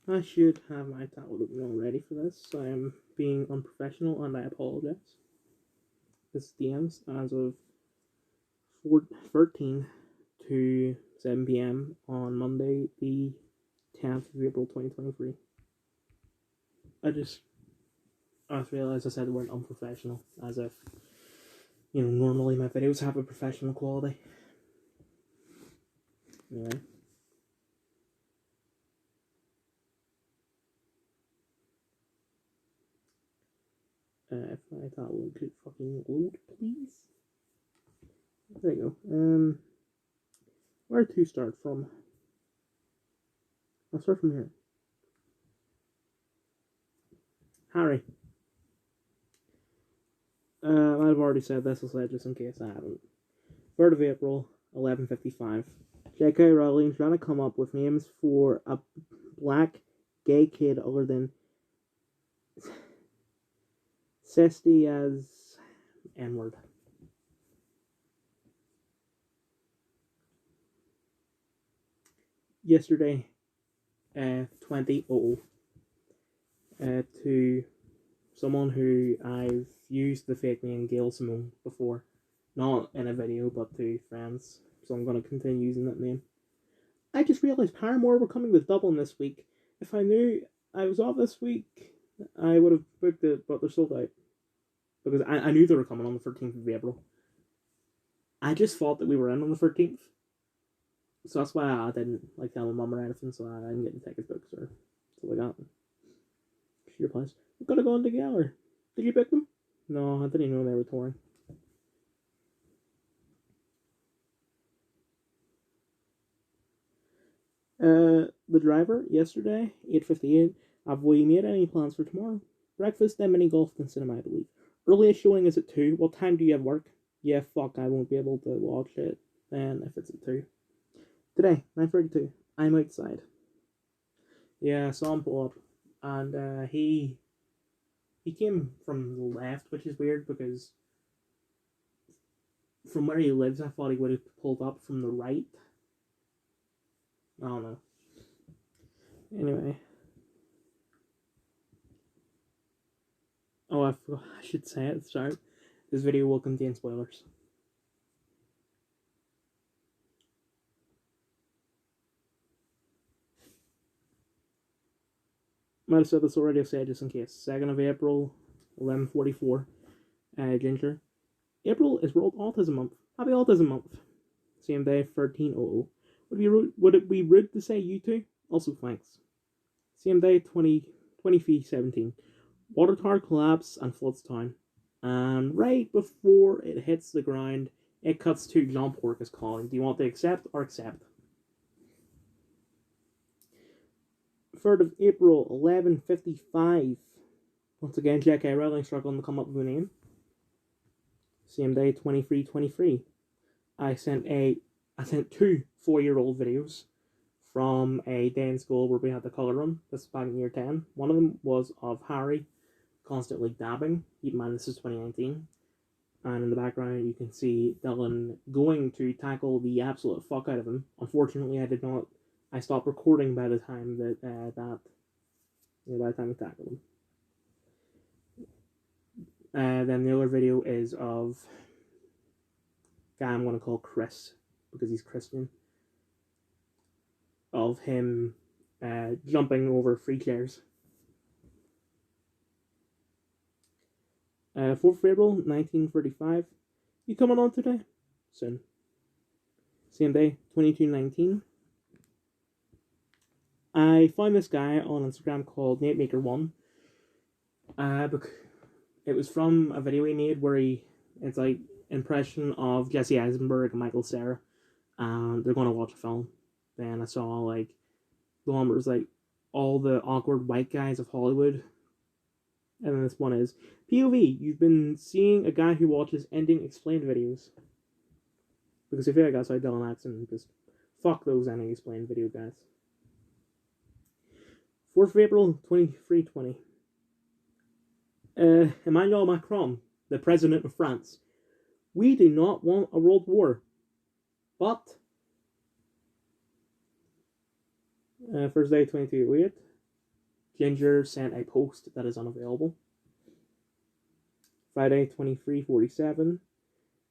I should have my tablet open already for this. I am being unprofessional and I apologize. This is DMs as of 13 to 7 p.m. on Monday, the 10th of April 2023. I just realised I said the word unprofessional as if, normally my videos have a professional quality. Anyway. If my tablet could fucking load, please. There you go. Where to start from? I'll start from here. Harry. I've already said this, I'll say it just in case I haven't. 3rd of April, 11:55. J.K. Rowling trying to come up with names for a black gay kid other than Cesty as N-word. Yesterday, 20:00, to someone who I've used the fake name Gail Simone before. Not in a video, but to friends. So I'm going to continue using that name. I just realised Paramore were coming to Dublin this week. If I knew I was off this week, I would have booked it, but they're sold out. Because I knew they were coming on the 13th of April. I just thought that we were in on the 13th. So that's why I didn't tell my mum or anything, so I didn't get the tickets booked or stuff like that. She replies, "We're gonna go on together. Did you book them?" No, I didn't even know they were touring. The driver, yesterday, 8:58. Have we made any plans for tomorrow? Breakfast, then mini golf, then cinema, I believe. Earliest showing is at 2. What time do you have work? Yeah, fuck, I won't be able to watch it then if it's at 2. Today, 9:32. I'm outside. Yeah, I saw him pull up. And he came from the left, which is weird because from where he lives, I thought he would have pulled up from the right. I don't know. Anyway. Oh, I should say at the start. This video will contain spoilers. Might have said this already, I'll say it just in case. 2nd of April, 11:44. Ginger. April is World Autism Month. Happy Autism Month. Same day, 13:00. Would it be rude to say you two? Also, thanks. Same day, 2017. Water tower collapse and floods town. And right before it hits the ground, it cuts to John Pork is calling. Do you want to accept or accept? 3rd of April, 11:55. Once again, J.K. Rowling struggling to come up with a name. Same day, 23:23. I sent 2 4-year-old videos from a day in school where we had the colour room. This was back in year 10. One of them was of Harry constantly dabbing. Keep in mind, this is 2019. And in the background, you can see Dylan going to tackle the absolute fuck out of him. Unfortunately, I did not. I stopped recording by the time that by the time we tackled him. Then the other video is of a guy I'm going to call Chris because he's Christian. Of him jumping over 3 chairs. 4th of April, 1935. You coming on today? Soon. Same day, 22:19. I found this guy on Instagram called NateMaker1. It was from a video he made where it's like impression of Jesse Eisenberg and Michael Cera, and they're going to watch a film. Then I saw the one where it was all the awkward white guys of Hollywood. And then this one is POV. You've been seeing a guy who watches ending explained videos. Because I feel like that's why Dylan acts and just fuck those ending explained video guys. 4th of April, 23:20. Emmanuel Macron, the president of France. We do not want a world war. But Thursday, 22:08. Ginger sent a post that is unavailable. Friday, 23:47,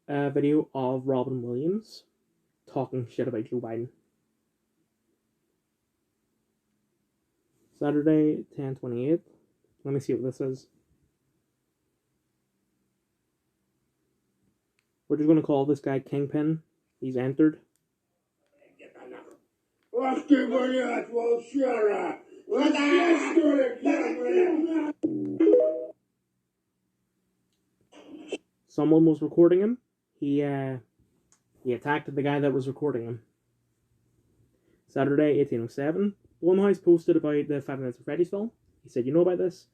a video of Robin Williams talking shit about Joe Biden. Saturday, 10:28. Let me see what this is. We're just going to call this guy Kingpin. He's entered. Someone was recording him. He attacked the guy that was recording him. Saturday, 18:07. Blumhouse posted about the Five Nights at Freddy's film. He said, "You know about this?"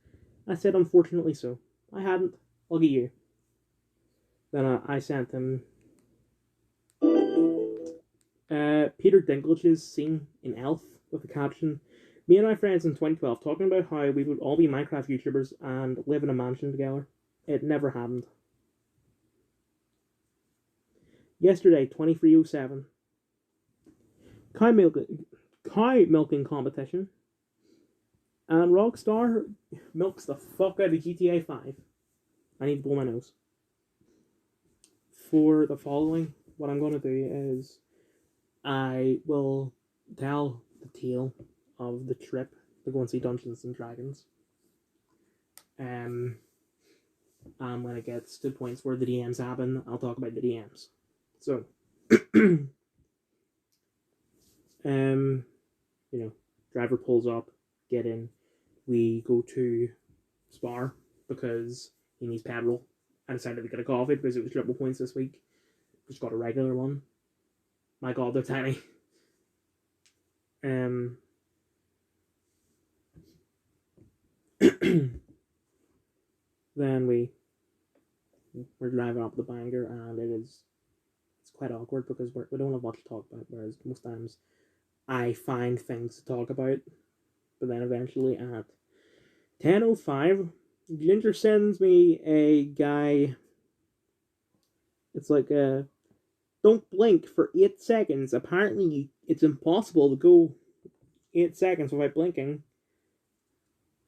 I said, "Unfortunately so. I hadn't. I'll get you." Then I sent him Peter Dinklage's scene in Elf with the caption, "Me and my friends in 2012 talking about how we would all be Minecraft YouTubers and live in a mansion together. It never happened." Yesterday, 23:07. Cow milking competition. And Rockstar milks the fuck out of GTA 5. I need to blow my nose. For the following, what I'm going to do is I will tell the tale of the trip to go and see Dungeons and Dragons. And when it gets to points where the DMs happen, I'll talk about the DMs. So, driver pulls up, get in. We go to Spar because he needs petrol. I decided to get a coffee because it was triple points this week. Just got a regular one. My God, they're tiny. Then we're driving up the Bangor, and it's quite awkward because we don't have much to talk about. Whereas most times I find things to talk about, but then eventually at 10:05, Ginger sends me a guy. It's like don't blink for 8 seconds. Apparently, it's impossible to go 8 seconds without blinking.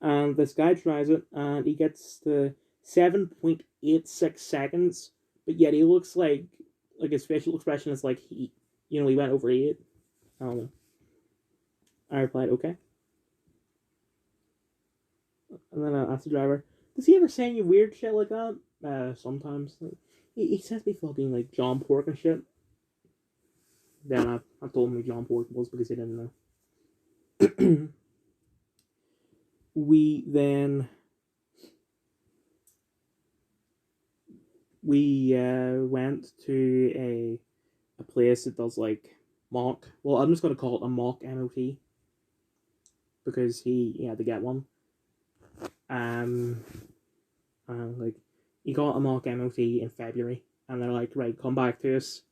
And this guy tries it, and he gets to 7.86 seconds, but yet he looks like his facial expression is like he went over 8. I don't know. I replied, "Okay." And then I asked the driver, "Does he ever say any weird shit like that?" Sometimes. He says me fucking like John Pork and shit. Then I told him who John Pork was because he didn't know. We went to a place that does like mock. Well, I'm just gonna call it a mock MOT because he had to get one. Like he got a mock MOT in February, and they're like, "Right, come back to us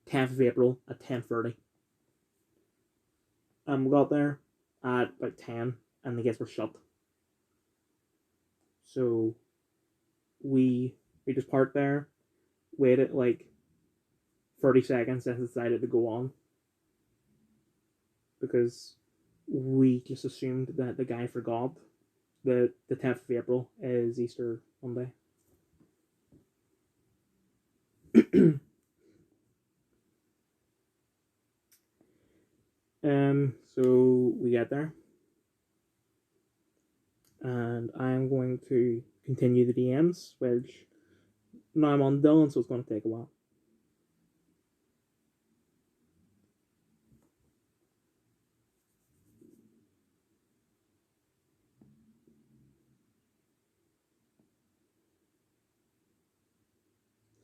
10th of April at 10:30. We got there at about 10, and the gates were shut. So we just parked there, waited like 30 seconds, and decided to go on because we just assumed that the guy forgot that the 10th of April is Easter Monday. So we get there, and I'm going to continue the DMs, which now I'm on Dylan, so it's going to take a while.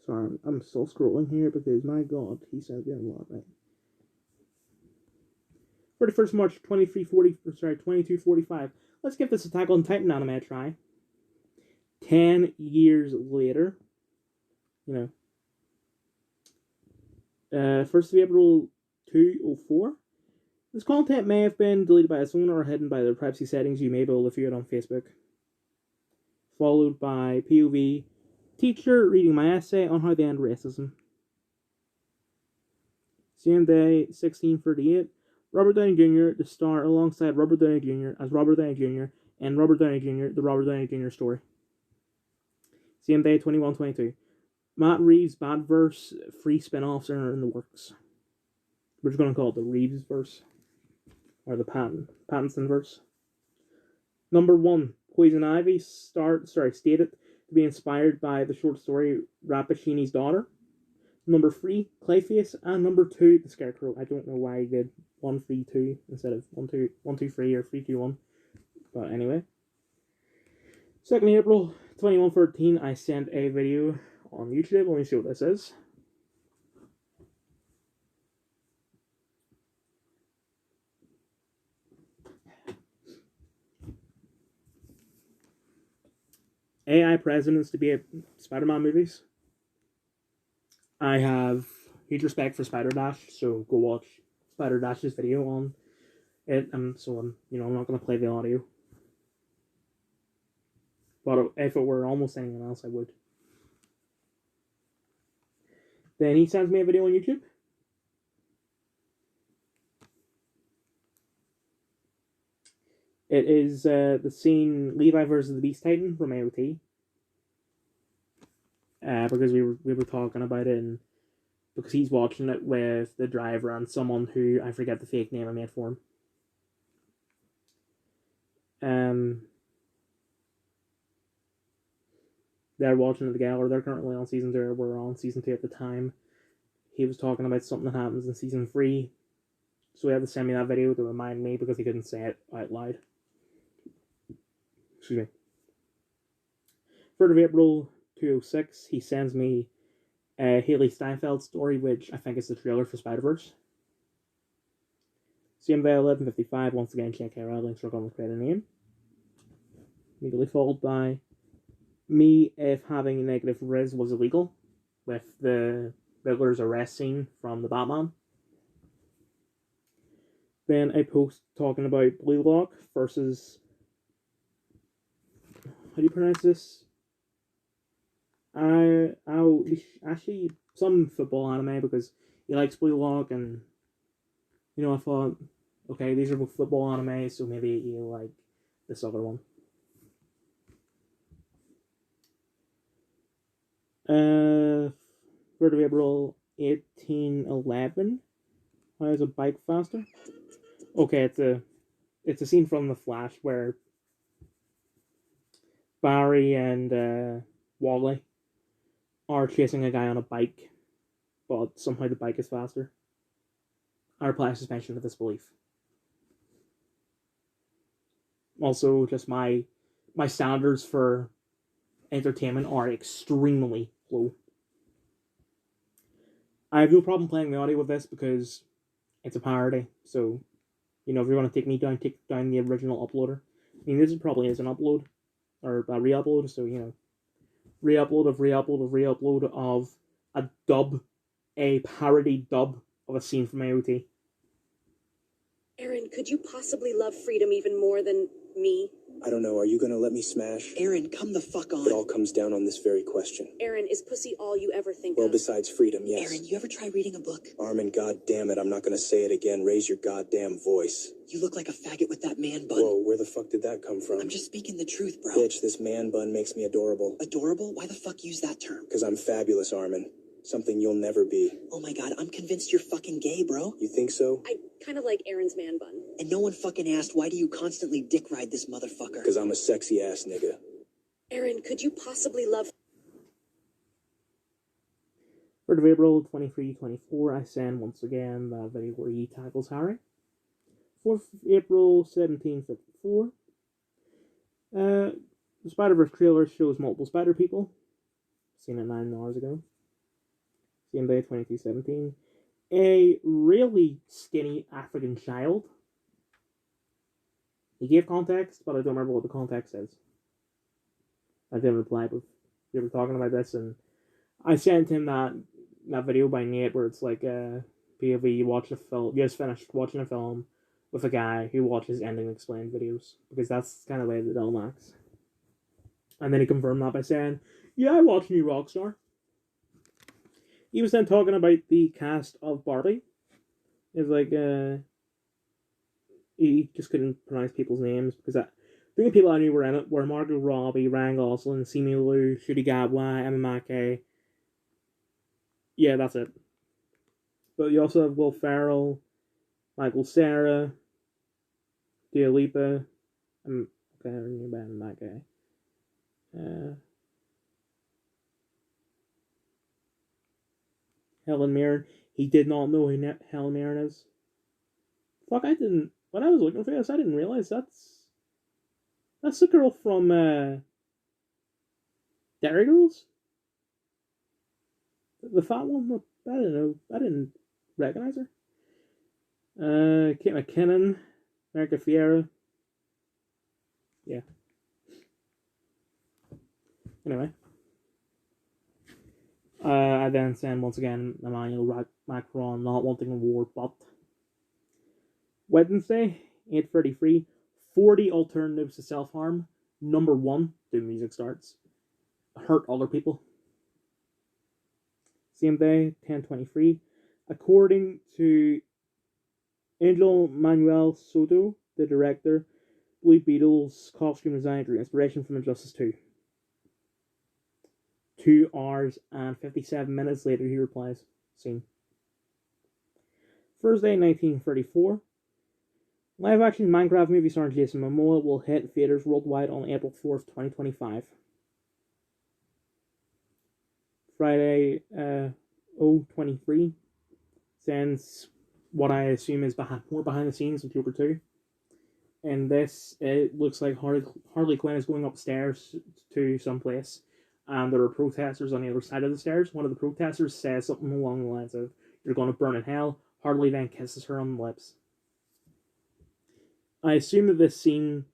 Sorry, I'm still scrolling here because my God, he sent me a lot, right? 31st March, 22:45. Let's give this Attack on Titan anime a try. 10 years later, 1st of April 2004. This content may have been deleted by its owner or hidden by the privacy settings. You may be able to view it on Facebook. Followed by POV teacher reading my essay on how they end racism. Same day, 1638. Robert Downey Jr. to star alongside Robert Downey Jr. as Robert Downey Jr. and Robert Downey Jr., the Robert Downey Jr. story. Same day, 21-22. Matt Reeves' Batverse free spin-offs are in the works. We're just going to call it the Reeves verse. Or the Pattinson verse. Number 1, Poison Ivy stated to be inspired by the short story Rappaccini's Daughter. Number 3, Clayface. And number 2, The Scarecrow. I don't know why he did 1, 3, 2 instead of 1, 2, 1, 2, 3 or 3, 2, 1. But anyway. 2nd April 2113, I sent a video on YouTube. Let me see what this is. AI presidents to be at Spider-Man movies. I have huge respect for Spider Dash, so go watch Spider Dash's video on it. I'm not going to play the audio. But if it were almost anyone else, I would. Then he sends me a video on YouTube. It is the scene Levi versus the Beast Titan from AOT. Because we were talking about it, and because he's watching it with the driver and someone who I forget the fake name I made for him. They're watching it together. They're currently on season 2. We're on season 2 at the time. He was talking about something that happens in season 3. So he had to send me that video to remind me because he couldn't say it out loud. Excuse me. 3rd of April 2006, he sends me a Haley Steinfeld story, which I think is the trailer for Spider-Verse. Same day, 11:55, once again, J.K. Rowling struck on the credit name. Immediately followed by me if having negative Riz was illegal, with the Riddler's arrest scene from the Batman. Then a post talking about Blue Lock versus, how do you pronounce this? Actually, some football anime, because he likes Blue Lock, and I thought, okay, these are both football anime, so maybe you like this other one. 3rd of April 1811. Why is a bike faster? Okay, it's a scene from The Flash where Barry and Wally are chasing a guy on a bike, but somehow the bike is faster. I apply suspension of disbelief. Also, just my standards for entertainment are extremely low. I have no problem playing the audio with this because it's a parody. So, if you're going to take down the original uploader. I mean, this probably is an upload or a re-upload. So, re-upload of a dub, a parody dub of a scene from AOT. Aaron, could you possibly love freedom even more than me? I don't know. Are you gonna let me smash? Aaron, come the fuck on. It all comes down on this very question. Aaron, is pussy all you ever think Well, of? besides freedom, yes. Aaron, you ever try reading a book? Armin, goddammit, I'm not gonna say it again. Raise your goddamn voice. You look like a faggot with that man bun. Whoa, where the fuck did that come from? I'm just speaking the truth, bro. Bitch, this man bun makes me adorable. Adorable? Why the fuck use that term? Because I'm fabulous, Armin. Something you'll never be. Oh my god, I'm convinced you're fucking gay, bro. You think so? I kind of like Aaron's man bun. And no one fucking asked, why do you constantly dick ride this motherfucker? Because I'm a sexy ass nigga. Aaron, could you possibly love... 3rd of April 23-24, I send once again the video where he tackles Harry. 4th of April 1754. The Spider-Verse trailer shows multiple spider people. Seen it 9 hours ago. Same day, 22-17. A really skinny African child. He gave context, but I don't remember what the context is. I didn't reply, but we were talking about this, and I sent him that video by Nate where it's like POV, you watch a film, you just finished watching a film with a guy who watches ending explained videos, because that's kind of the way the film acts. And then he confirmed that by saying, yeah, I watched New Rockstar. He was then talking about the cast of Barbie. It's like, he just couldn't pronounce people's names, because The only people I knew were in it were Margot Robbie, Ryan Gosling, Simu Liu, Shooty Gadwa, Emma Mackey. Yeah, that's it. But you also have Will Ferrell, Michael Cera, Dua Lipa. Okay, I knew about Emma Mackey. Helen Mirren. He did not know who Helen Mirren is. Fuck, I didn't. When I was looking for this, I didn't realize that's the girl from Derry Girls. The fat one. I didn't know. I didn't recognize her. Kate McKinnon, America Fiera. Yeah. Anyway. I then send once again Emmanuel Macron not wanting a war, but Wednesday, 8:33, 40 alternatives to self-harm. Number 1, do music starts. Hurt other people. Same day, 10:23. According to Angel Manuel Soto, the director, Blue Beetle's costume design drew inspiration from Injustice 2. 2 hours and 57 minutes later, he replies, scene. Thursday, 1934. Live-action Minecraft movie starring Jason Momoa will hit theaters worldwide on April 4th, 2025. Friday, 023, sends what I assume is more behind the scenes of Joker 2. In this, it looks like Harley Quinn is going upstairs to someplace, and there are protesters on the other side of the stairs. One of the protesters says something along the lines of, "You're going to burn in hell." Harley then kisses her on the lips. I assume that this scene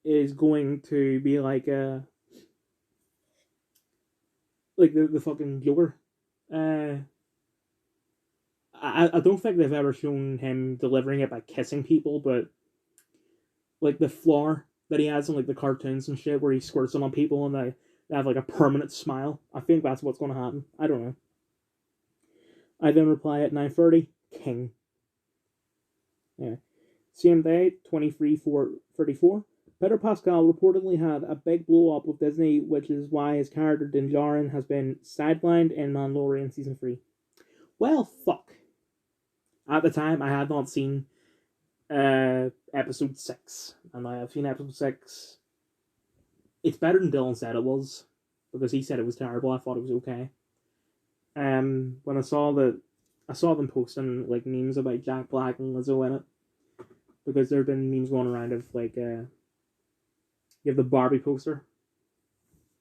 is going to be like the fucking Joker. I don't think they've ever shown him delivering it by kissing people, but like the floor that he has in like the cartoons and shit, where he squirts them on people and they have like a permanent smile. I think that's what's going to happen. I don't know. I then reply at 9:30, King. Yeah. Same day, 23:34. Pedro Pascal reportedly had a big blow up with Disney, which is why his character Din Djarin has been sidelined in Mandalorian Season 3. Well, fuck. At the time, I had not seen Episode 6, and I have seen Episode 6. It's better than Dylan said it was, because he said it was terrible. I thought it was okay. When I saw them posting like memes about Jack Black and Lizzo in it, because there have been memes going around of like you have the Barbie poster,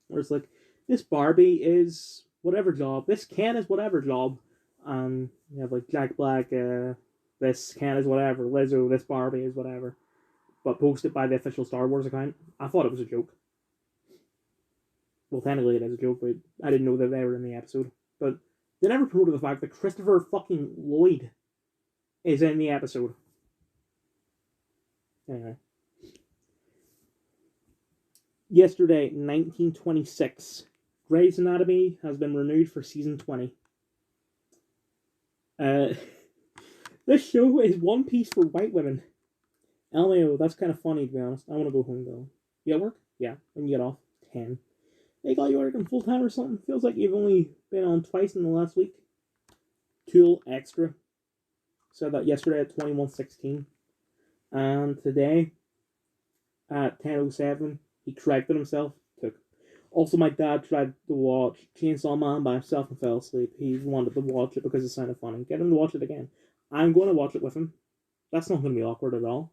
where it's like, this Barbie is whatever job, this Ken is whatever job, and you have like Jack Black, this Ken is whatever, Lizzo, this Barbie is whatever, but posted by the official Star Wars account. I thought it was a joke. Well, technically it is a joke, but I didn't know that they were in the episode. But they never promoted the fact that Christopher fucking Lloyd is in the episode. Anyway. Yesterday, 1926, Grey's Anatomy has been renewed for season 20. This show is One Piece for white women. LMAO, that's kind of funny, to be honest. I want to go home, though. You at work? Yeah. When you get off? 10. They got you working full time or something? Feels like you've only been on twice in the last week. Tool Extra said that yesterday at 21:16. And today at 10:07, he corrected himself. Also, my dad tried to watch Chainsaw Man by himself and fell asleep. He wanted to watch it because it sounded funny. Get him to watch it again. I'm going to watch it with him. That's not going to be awkward at all.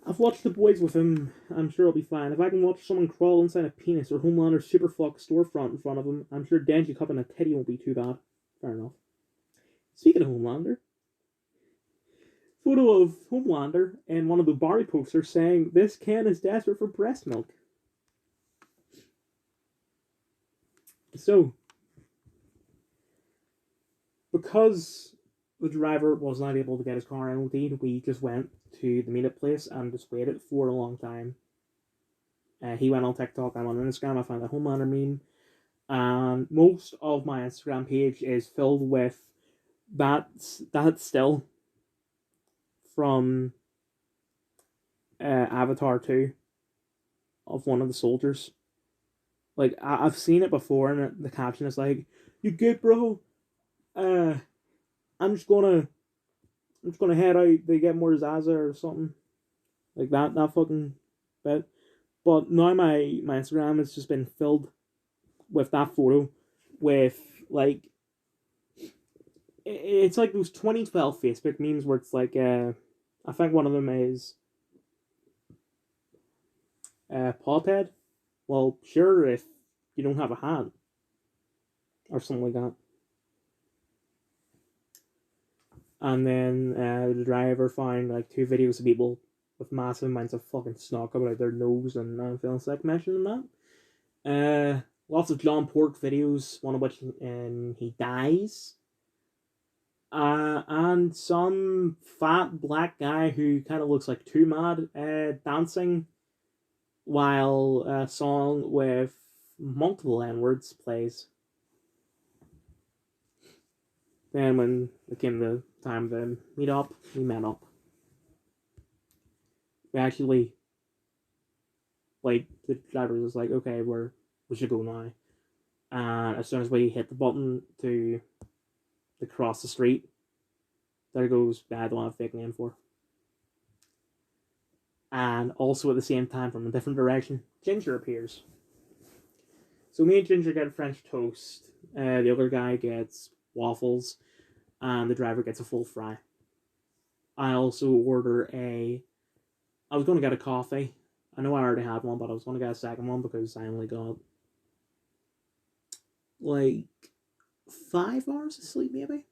I've watched The Boys with him. I'm sure it'll be fine. If I can watch someone crawl inside a penis or Homelander's Superflux storefront in front of him, I'm sure Denji cupping a titty won't be too bad. Fair enough. Speaking of Homelander, photo of Homelander and one of the Barbie posters saying, "This Ken is desperate for breast milk." So, because the driver was not able to get his car MOT'd, we just went to the meetup place and just waited for a long time. He went on TikTok, I'm on Instagram, I found a Homelander meme, and most of my Instagram page is filled with that still from Avatar 2, of one of the soldiers. Like, I've seen it before, and the caption is like, "You good, bro? I'm just gonna head out to get more Zaza or something." Like that fucking bit. But now my Instagram has just been filled with that photo, with like it's like those 2012 Facebook memes where it's like I think one of them is Pothead. Well, sure, if you don't have a hat or something like that. And then the driver found like 2 videos of people with massive amounts of fucking snot coming out their nose, and I'm feeling sick mentioning that. Lots of John Pork videos, one of which he dies. And some fat black guy who kind of looks like Too Mad dancing while a song with multiple N-words plays. Then when it came the time to meet up, we met up. We actually, like, the driver was like, okay, we should go now. And as soon as we hit the button to cross the street, there goes, I don't have a fake name for. And also at the same time, from a different direction, Ginger appears. So me and Ginger get a French toast. The other guy gets waffles, and the driver gets a full fry. I also order I was going to get a coffee. I know I already had one, but I was going to get a second one because I only got like 5 hours of sleep, maybe.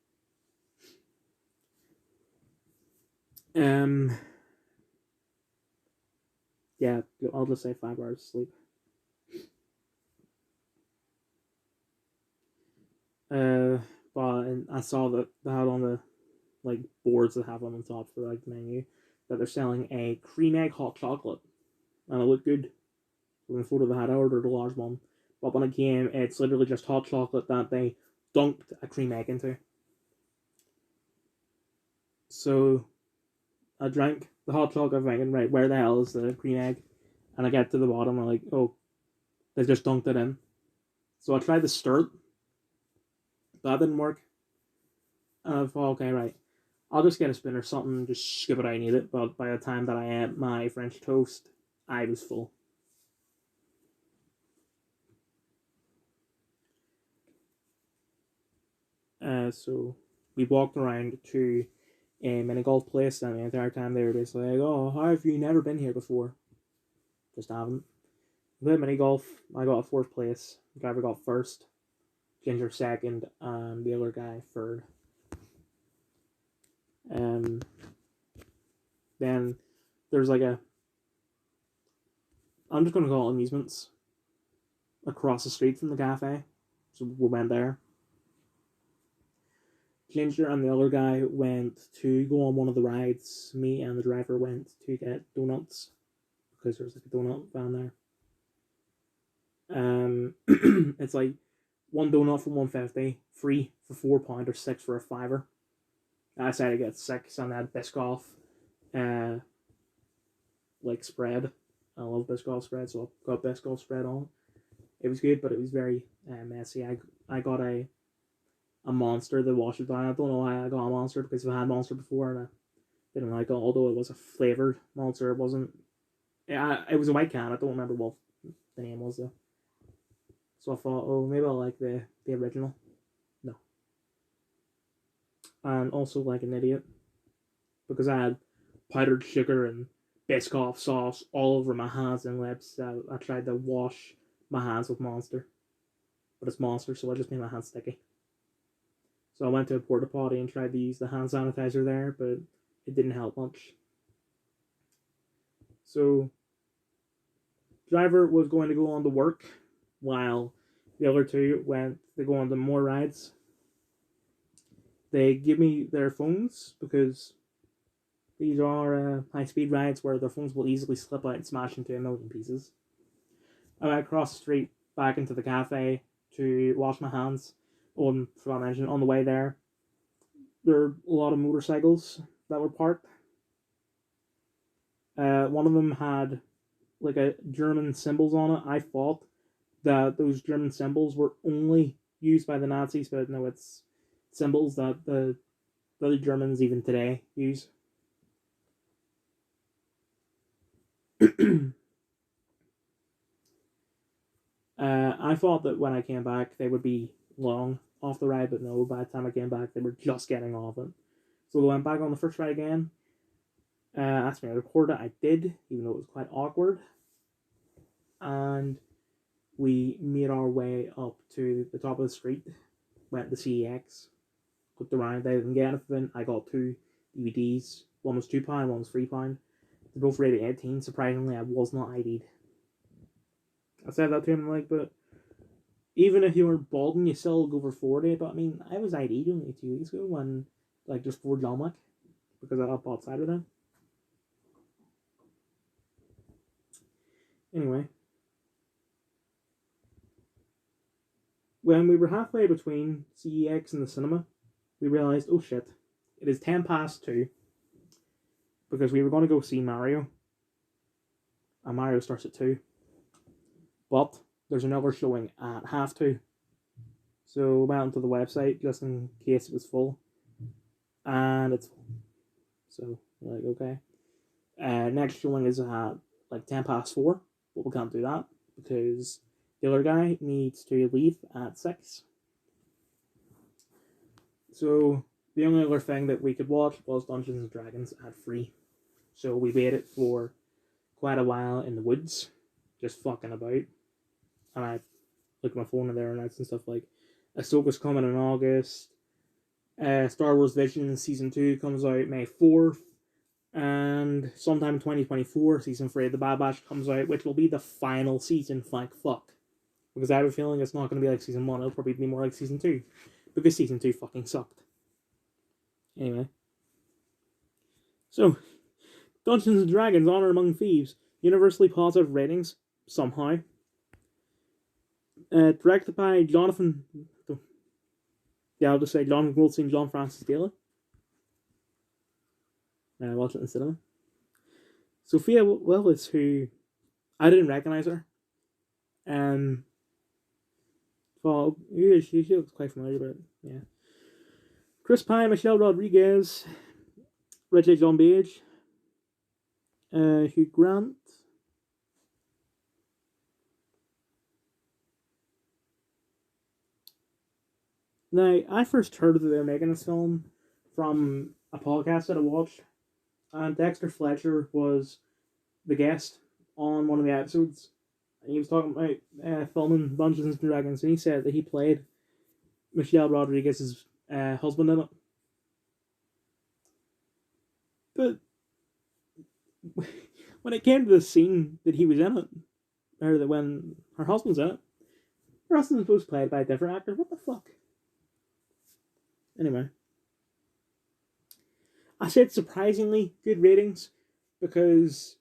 Yeah, I'll just say 5 hours of sleep. But I saw that they had on the like boards that have on the top for like the menu that they're selling a cream egg hot chocolate, and it looked good. From the photo they had, I ordered a large one, but when it came, it's literally just hot chocolate that they dunked a cream egg into. So I drank the hot chocolate, thinking, right, where the hell is the cream egg? And I get to the bottom, I'm like, oh, they just dunked it in. So I tried to stir it. That didn't work. And I thought, okay, right, I'll just get a spoon or something, just skip it out and eat it. But by the time that I ate my French toast, I was full. So we walked around to a mini golf place, and the entire time they were basically like, oh, how have you never been here before? Just haven't. We played mini golf. I got 4th place. The driver got 1st. Ginger 2nd, and the other guy 3rd. Then there's like I'm just gonna call it amusements across the street from the cafe. So we went there. Ginger and the other guy went to go on one of the rides. Me and the driver went to get donuts because there's like a donut van there. It's like 1 donut for $1.50, free for £4 or 6 for a £5. I decided to get 6, and I had Biscoff, like spread. I love Biscoff spread, so I got Biscoff spread on it. It was good, but it was very messy. I got a Monster to wash it down. I don't know why I got a Monster, because I had Monster before and I didn't like it. Although it was a flavored Monster, it wasn't. Yeah, it was a white can. I don't remember what the name was though. So I thought, oh, maybe I'll like the original. No. And also like an idiot, because I had powdered sugar and Biscoff sauce all over my hands and lips. I tried to wash my hands with Monster, but it's Monster, so I just made my hands sticky. So I went to a porta potty and tried to use the hand sanitizer there, but it didn't help much. So driver was going to go on to work, while the other 2 went to go on to more rides. They give me their phones because these are high-speed rides where their phones will easily slip out and smash into a million pieces. I went across the street back into the cafe to wash my hands. On the way there were a lot of motorcycles that were parked. One of them had like a German symbols on it. I thought that those German symbols were only used by the Nazis, but no, it's symbols that the Germans even today use. I thought that when I came back they would be long off the ride, but no, by the time I came back they were just getting off it. So I went back on the first ride again. Asked me to record it. I did, even though it was quite awkward. And we made our way up to the top of the street. Went to CEX. Looked around. They didn't get anything. I got 2 DVDs. One was £2, one was £3. They're both rated 18. Surprisingly, I was not ID'd. I said that to him, like, but even if you were balding, you still go for 40. But I mean, I was ID'd only 2 weeks ago when, like, just for John Wick, because I got bought cider then. Anyway, when we were halfway between CEX and the cinema, we realized, oh shit, it is 2:10, because we were going to go see Mario, and Mario starts at 2. But there's another showing at 2:30. So I went onto the website just in case it was full. And it's full. So we're like, okay. Next showing is at like 4:10, but we can't do that because the other guy needs to leave at 6. So the only other thing that we could watch was Dungeons and Dragons at 3. So we waited for quite a while in the woods, just fucking about. And I looked at my phone and there were notes and stuff like Ahsoka's coming in August. Star Wars Visions Season 2 comes out May 4th. And sometime in 2024, Season 3 of The Bad Batch comes out, which will be the final season, thank fuck. Because I have a feeling it's not going to be like Season 1, it'll probably be more like Season 2. Because Season 2 fucking sucked. Anyway. So, Dungeons and Dragons Honor Among Thieves. Universally positive ratings, somehow. Directed by Jonathan... Yeah, I'll just say Jonathan Goldstein and John Francis Daley. I watched it in the cinema. Sophia Willis, who... I didn't recognize her. Well, she looks quite familiar, but yeah. Chris Pine, Michelle Rodriguez, Reggie John Page, Hugh Grant. Now, I first heard that they were making this film from a podcast that I watched, and Dexter Fletcher was the guest on one of the episodes. And he was talking about filming Dungeons and Dragons, and he said that he played Michelle Rodriguez's husband in it. But when it came to the scene that he was in it, or that when her husband's in it, her husband's supposed to be played by a different actor. What the fuck? Anyway. I said surprisingly good ratings because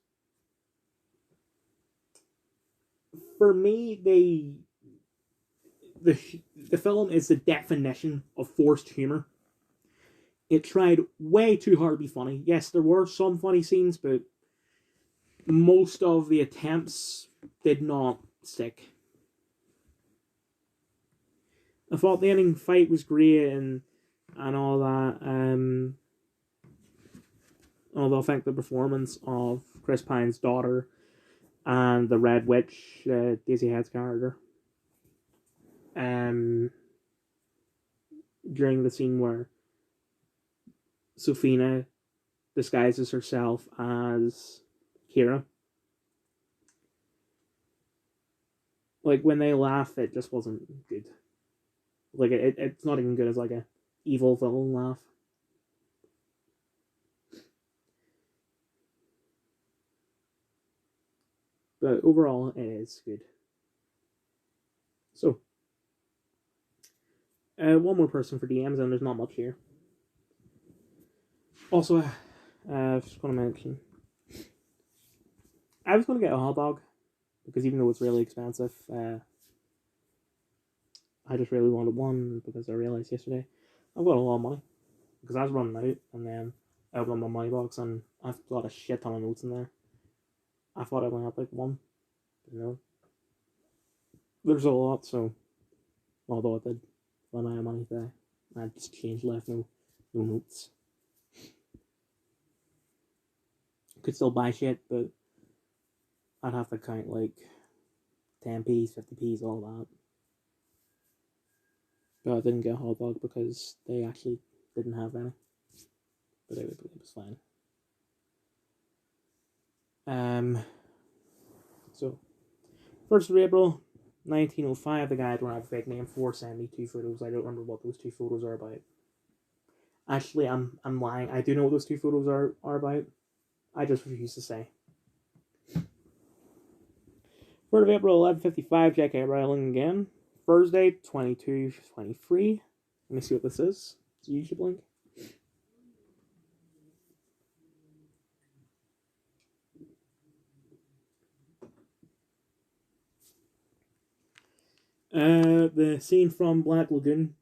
for me, the film is the definition of forced humor. It tried way too hard to be funny. Yes, there were some funny scenes, but most of the attempts did not stick. I thought the ending fight was great and all that. Although I think the performance of Chris Pine's daughter and the Red Witch, Daisy Head's character, during the scene where Sophina disguises herself as Kira. Like, when they laugh, it just wasn't good. Like, it's not even good as, like, a evil villain laugh. But overall, it is good. So, one more person for DMs, and there's not much here. Also, I was just going to mention, I was going to get a hot dog, because even though it's really expensive, I just really wanted one, because I realized yesterday, I've got a lot of money, because I was running out, and then I opened my money box, and I've got a shit ton of notes in there, I thought I only had like one. But no. There's a lot, so although I did run out of money today, I just changed left, no notes. Could still buy shit, but I'd have to count like 10p's, 50p's, all that. But I didn't get a hot dog because they actually didn't have any. But it was fine. So 1st of April 1905, the guy don't have a fake name for sent me 2 photos. I don't remember what those 2 photos are about. Actually, I'm lying. I do know what those 2 photos are about. I just refuse to say. 3rd of April 1155, J.K. Rowling again. Thursday 22:23. Let me see what this is. It's a YouTube link. The scene from Black Lagoon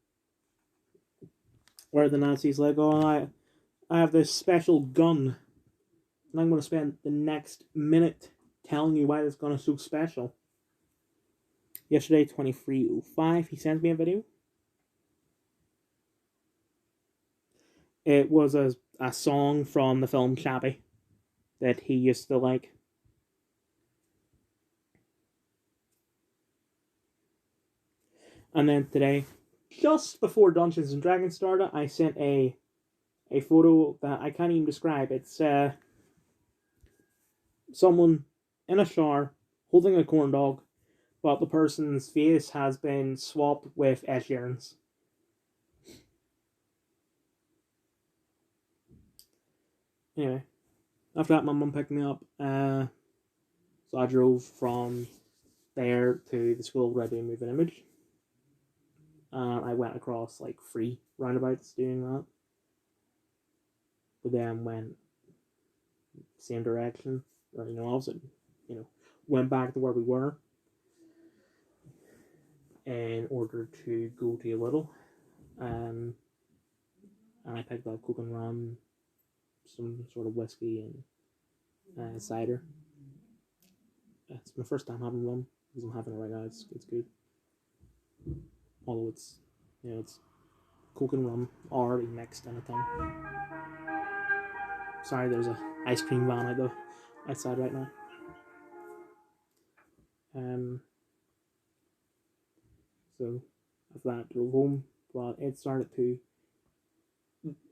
where the Nazis like, oh, I have this special gun, and I'm going to spend the next minute telling you why this gun is so special. Yesterday, 23:05, he sent me a video. It was a song from the film Chappie that he used to like. And then today, just before Dungeons and Dragons started, I sent a photo that I can't even describe. It's someone in a shower holding a corn dog, but the person's face has been swapped with Ed Sheeran's. Anyway, after that, my mum picked me up. So I drove from there to the school where I do Moving Image. I went across like 3 roundabouts doing that. But then went same direction. Or, went back to where we were in order to go to a little. And I picked up Coke and rum, some sort of whiskey and cider. It's my first time having rum because I'm having it right now. It's good. Although it's Coke and rum already mixed in a thing. Sorry, there's a ice cream van outside right now. So after that, drove home. But it started to,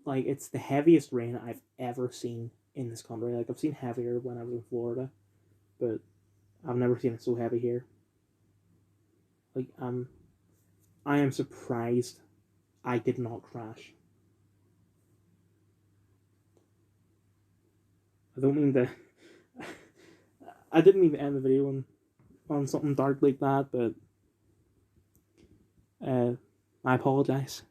like, it's the heaviest rain I've ever seen in this country. Like, I've seen heavier when I was in Florida, but I've never seen it so heavy here. Like, I am surprised I did not crash. I don't mean to... I didn't mean to end the video on something dark like that, but I apologize.